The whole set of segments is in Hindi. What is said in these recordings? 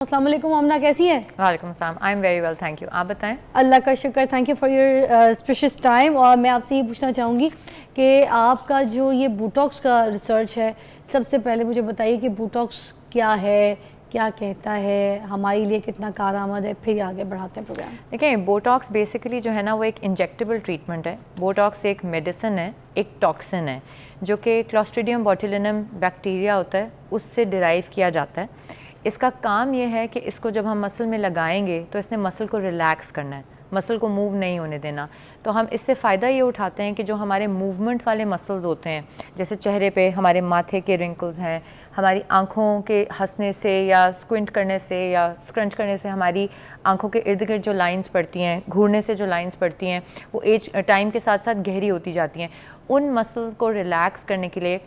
अस्सलाम वालेकुम आमना, कैसी हैं? वालेकुम सलाम, I am very well, thank you. आप बताएं। अल्लाह का शुक्र, thank you for your precious time. और मैं आपसे ये पूछना चाहूँगी कि आपका जो ये बोटॉक्स का रिसर्च है, सबसे पहले मुझे बताइए कि बोटॉक्स क्या है, क्या कहता है, हमारे लिए कितना कारआमद है, फिर आगे बढ़ाते हैं प्रोग्राम। देखिए, बोटॉक्स बेसिकली जो है ना वो एक इंजेक्टेबल ट्रीटमेंट है। बोटॉक्स एक मेडिसिन है, एक टॉक्सिन है जो कि क्लोस्ट्रीडियम बोटुलिनम बैक्टीरिया होता है, उससे डिराइव किया जाता है। इसका काम ये है कि इसको जब हम मसल में लगाएंगे तो इसने मसल को रिलैक्स करना है, मसल को मूव नहीं होने देना। तो हम इससे फ़ायदा ये उठाते हैं कि जो हमारे मूवमेंट वाले मसल्स होते हैं, जैसे चेहरे पे हमारे माथे के रिंकल्स हैं, हमारी आँखों के हंसने से या स्क्विंट करने से या स्क्रंच करने से हमारी आँखों के इर्द गिर्द जो लाइंस पड़ती हैं, घूरने से जो लाइंस पड़ती हैं, वो एज टाइम के साथ साथ गहरी होती जाती हैं। उन मसल्स को रिलैक्स करने के लिए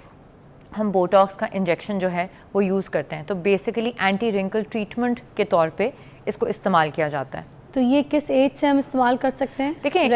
हम बोटॉक्स का इंजेक्शन जो है वो यूज़ करते हैं। तो बेसिकली एंटी रिंकल ट्रीटमेंट के तौर पे इसको इस्तेमाल किया जाता है। तो ये किस एज से हम इस्तेमाल कर सकते हैं? देखिए,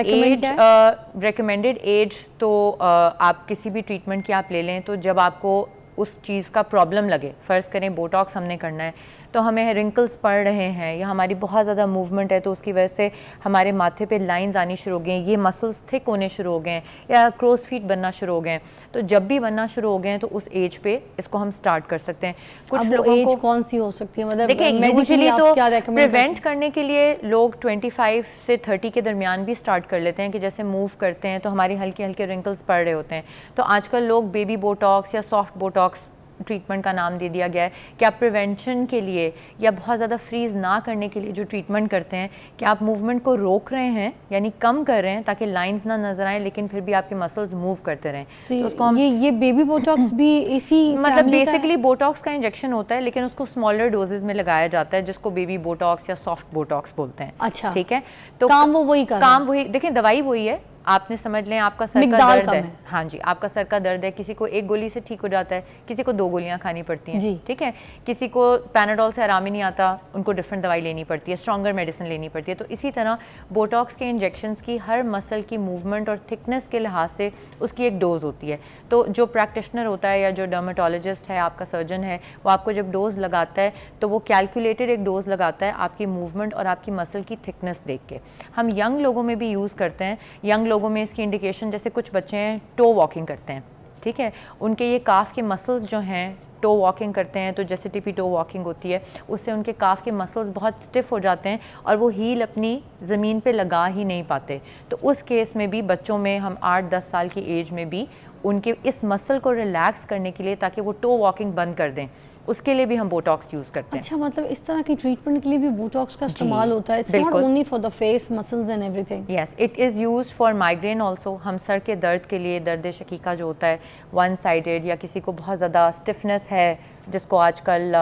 रेकमेंडेड एज तो आप किसी भी ट्रीटमेंट की आप ले लें, तो जब आपको उस चीज़ का प्रॉब्लम लगे, फ़र्ज़ करें बोटॉक्स हमने करना है तो हमें रिंकल्स पड़ रहे हैं या हमारी बहुत ज़्यादा मूवमेंट है तो उसकी वजह से हमारे माथे पे लाइंस आनी शुरू हो गई हैं, ये मसल्स थिक होने शुरू हो गए हैं या क्रोज फीट बनना शुरू हो गए हैं, तो जब भी बनना शुरू हो गए हैं तो उस एज पे इसको हम स्टार्ट कर सकते हैं। कुछ लोगों को कौन सी हो सकती है, मतलब देखिए, यूजुअली तो प्रिवेंट करने के लिए लोग 25 से 30 के दरमियान भी स्टार्ट कर लेते हैं कि जैसे मूव करते हैं तो हमारी हल्के हल्के रिंकल्स पड़ रहे होते हैं। तो आजकल लोग बेबी बोटॉक्स या सॉफ्ट बोटॉक्स ट्रीटमेंट का नाम दे दिया गया है कि आप प्रिवेंशन के लिए या बहुत ज़्यादा फ्रीज़ ना करने के लिए जो ट्रीटमेंट करते हैं कि आप मूवमेंट को रोक रहे हैं, यानी कम कर रहे हैं ताकि लाइंस ना नजर आए लेकिन फिर भी आपके मसल्स मूव करते रहें। तो उसको हम ये बेबी बोटॉक्स भी इसी मतलब बेसिकली बोटॉक्स का इंजेक्शन होता है लेकिन उसको स्मॉलर डोजेज में लगाया जाता है, जिसको बेबी बोटॉक्स या सॉफ्ट बोटॉक्स बोलते हैं। अच्छा, ठीक है। तो काम वो वही कर काम वही, देखिए दवाई वही है। आपने समझ लें आपका सर का दर्द है, हाँ जी, आपका सर का दर्द है, किसी को एक गोली से ठीक हो जाता है, किसी को 2 गोलियां खानी पड़ती हैं, ठीक है। किसी को पैनाडोल से आराम ही नहीं आता, उनको डिफरेंट दवाई लेनी पड़ती है, स्ट्रॉन्गर मेडिसिन लेनी पड़ती है। तो इसी तरह बोटॉक्स के इंजेक्शंस की हर मसल की मूवमेंट और थिकनेस के लिहाज से उसकी एक डोज होती है। तो जो प्रैक्टिशनर होता है या जो डर्मेटोलॉजिस्ट है, आपका सर्जन है, वो आपको जब डोज लगाता है तो वो कैलकुलेटेड एक डोज लगाता है आपकी मूवमेंट और आपकी मसल की थिकनेस देख के। हम यंग लोगों में भी यूज़ करते हैं। यंग लोगों में इसकी इंडिकेशन, जैसे कुछ बच्चे हैं टो वॉकिंग करते हैं, ठीक है, उनके ये काफ के मसल्स जो हैं टो वॉकिंग करते हैं तो जैसे टिपी टो वॉकिंग होती है उससे उनके काफ के मसल्स बहुत स्टिफ हो जाते हैं और वो हील अपनी ज़मीन पे लगा ही नहीं पाते। तो उस केस में भी बच्चों में हम 8-10 साल की एज में भी उनके इस मसल को रिलैक्स करने के लिए, ताकि वो टो वॉकिंग बंद कर दें, उसके लिए भी हम बोटॉक्स यूज़ करते हैं। अच्छा, मतलब इस तरह की ट्रीटमेंट के लिए भी बोटॉक्स का इस्तेमाल होता है? It's not only for the face muscles and everything. Yes, it is used for migraine also. हम सर के दर्द के लिए, दर्द शकीका जो होता है वन साइडेड, या किसी को बहुत ज़्यादा स्टिफनेस है जिसको आजकल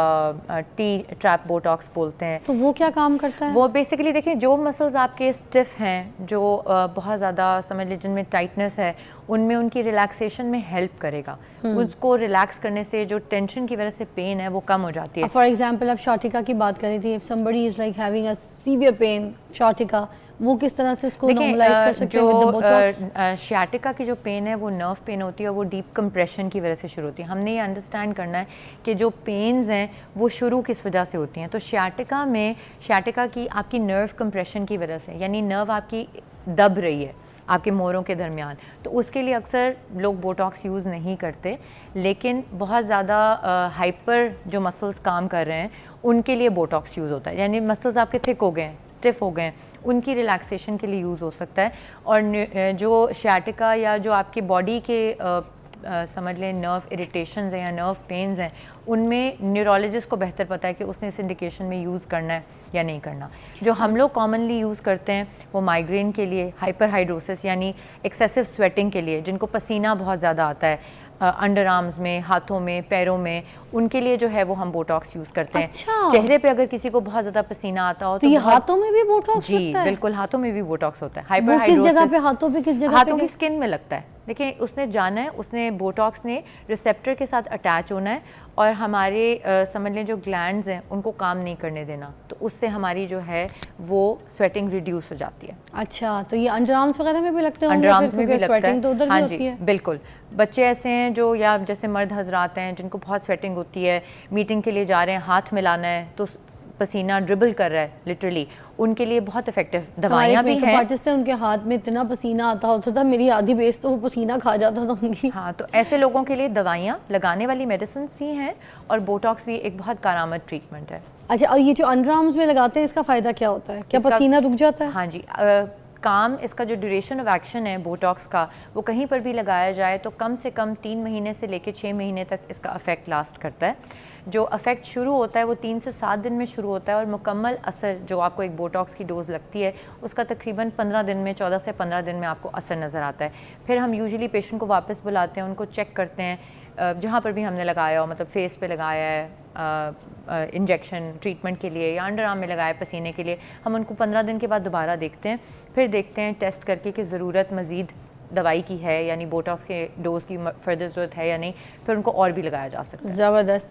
टी ट्रैप बोटॉक्स बोलते हैं, तो वो क्या काम करता है? वो बेसिकली देखिए, जो मसल्स आपके स्टिफ हैं, जो बहुत ज़्यादा समझ लीजिए जिनमें टाइटनेस है, उनमें उनकी रिलैक्सेशन में हेल्प करेगा। उसको रिलैक्स करने से जो टेंशन की वजह से पेन है वो कम हो जाती है। फॉर एग्जांपल आप शाटिका की बात कर रही थी, if somebody is like having a severe pain शाटिका, वो किस तरह से इसको नॉर्मलाइज कर सकते हैं विद द बोटॉक्स? शाटिका की जो पेन है वो नर्व पेन होती है और वो डीप कंप्रेशन की वजह से शुरू होती है। हमने ये अंडरस्टैंड करना है कि जो पेन्स हैं वो शुरू किस वजह से होती हैं। तो शाटिका की आपकी नर्व कंप्रेशन की वजह से, यानी नर्व आपकी दब रही है आपके मोरों के दरमियान, तो उसके लिए अक्सर लोग बोटॉक्स यूज़ नहीं करते। लेकिन बहुत ज़्यादा हाइपर जो मसल्स काम कर रहे हैं उनके लिए बोटॉक्स यूज़ होता है, यानी मसल्स आपके थिक हो गए हैं, स्टिफ हो गए हैं, उनकी रिलैक्सेशन के लिए यूज़ हो सकता है। और जो शाटिका या जो आपकी बॉडी के समझ लें नर्व इरिटेशंस हैं या नर्व पेन्स हैं, उनमें न्यूरोलॉजिस्ट को बेहतर पता है कि उसने इस इंडिकेशन में यूज़ करना है या नहीं करना। जो हम लोग कॉमनली यूज़ करते हैं वो माइग्रेन के लिए, हाइपर हाइड्रोसिस यानी एक्सेसिव स्वेटिंग के लिए, जिनको पसीना बहुत ज़्यादा आता है अंडर आर्म्स में, हाथों में, पैरों में, उनके लिए जो है वो हम बोटॉक्स यूज़ करते हैं। अच्छा। चेहरे पे अगर किसी को बहुत ज़्यादा पसीना आता हो तो ये हाथों में भी बोटॉक्स जी लगता है? बिल्कुल, हाथों में भी बोटॉक्स होता है। हाइपर हाइड्रोसिस किस जगह पे, हाथों पे किस जगह? हाथों की स्किन में लगता है। देखिए, उसने जाना है, उसने बोटॉक्स ने रिसेप्टर के साथ अटैच होना है और हमारे समझ लें जो ग्लैंड्स हैं उनको काम नहीं करने देना, तो उससे हमारी जो है वो स्वेटिंग रिड्यूस हो जाती है। अच्छा, तो ये अंडर आर्म्स वगैरह में भी लगते हैं? अंडर आर्म्स में भी लगता है, तो उधर हाँ भी जी होती है? बिल्कुल। बच्चे ऐसे हैं जो, या जैसे मर्द हजरात हैं जिनको बहुत स्वेटिंग होती है, मीटिंग के लिए जा रहे हैं, हाथ मिलाना है, तो पसीना ड्रिबल कर रहा है लिटरली, उनके लिए बहुत इफेक्टिव दवाइयाँ भी हैं। आर्टिस्ट है, उनके हाथ में इतना पसीना आता होता था, मेरी आधी बेस तो वो पसीना खा जाता था उनकी। हाँ, तो ऐसे लोगों के लिए दवाइयाँ लगाने वाली मेडिसिन भी हैं और बोटॉक्स भी एक बहुत कारआमद ट्रीटमेंट है। अच्छा, और ये जो अंडर आर्म्स में लगाते हैं इसका फ़ायदा क्या होता है? क्या पसीना रुक जाता है? हाँ जी, काम इसका जो ड्यूरेशन ऑफ एक्शन है बोटॉक्स का, वो कहीं पर भी लगाया जाए तो कम से कम 3 महीने से लेकर 6 महीने तक इसका अफेक्ट लास्ट करता है। जो अफेक्ट शुरू होता है वो 3 से 7 दिन में शुरू होता है और मुकम्मल असर जो आपको एक बोटॉक्स की डोज लगती है उसका तकरीबन 15 दिन में, 14 से 15 दिन में आपको असर नज़र आता है। फिर हम यूजुअली पेशेंट को वापस बुलाते हैं, उनको चेक करते हैं जहाँ पर भी हमने लगाया हो, मतलब फेस पे लगाया है इंजेक्शन ट्रीटमेंट के लिए या अंडर आर्म में लगाया पसीने के लिए, हम उनको 15 दिन के बाद दोबारा देखते हैं। फिर देखते हैं टेस्ट करके कि ज़रूरत मज़ीद दवाई की है, यानी बोटॉक्स के डोज की फर्दर ज़रूरत है या नहीं, फिर उनको और भी लगाया जा सकता है। ज़बरदस्त।